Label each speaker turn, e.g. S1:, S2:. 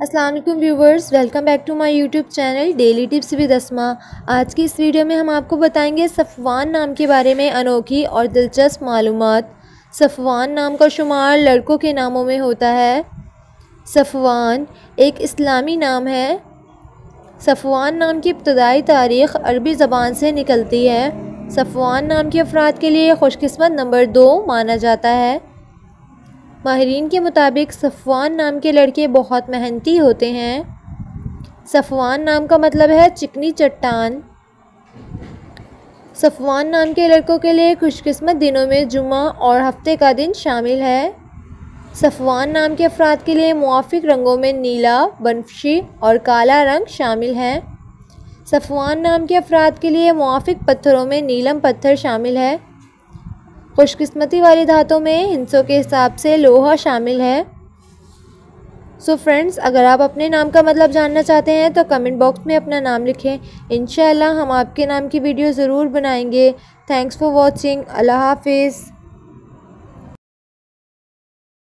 S1: अस्सलाम वालेकुम viewers, welcome back to my YouTube channel daily tips with Asma. आज की इस वीडियो में हम आपको बताएंगे सफ़वान नाम के बारे में अनोखी और दिलचस्प मालूमात। सफ़वान नाम का शुमार लड़कों के नामों में होता है। सफ़वान एक इस्लामी नाम है। सफ़वान नाम की इब्तदाई तारीख़ अरबी ज़बान से निकलती है। सफ़वान नाम के अफराद के लिए खुशकिस्मत नंबर 2 माना जाता है। माहिरीन के मुताबिक सफ़वान नाम के लड़के बहुत मेहनती होते हैं। सफ़वान नाम का मतलब है चिकनी चट्टान। सफ़वान नाम के लड़कों के लिए खुशकिस्मत दिनों में जुम्मा और हफ्ते का दिन शामिल है। सफ़वान नाम के अफराद के लिए मुआफ़िक रंगों में नीला, बनफशी और काला रंग शामिल है। सफ़वान नाम के अफराद के लिए मुआफ़िक पत्थरों में नीलम पत्थर शामिल है। खुशकिस्मती वाली धातों में हिंसों के हिसाब से लोहा शामिल है। सो फ्रेंड्स, अगर आप अपने नाम का मतलब जानना चाहते हैं तो कमेंट बॉक्स में अपना नाम लिखें। इंशाल्लाह हम आपके नाम की वीडियो ज़रूर बनाएंगे। Thanks for watching. अल्लाह हाफिज़।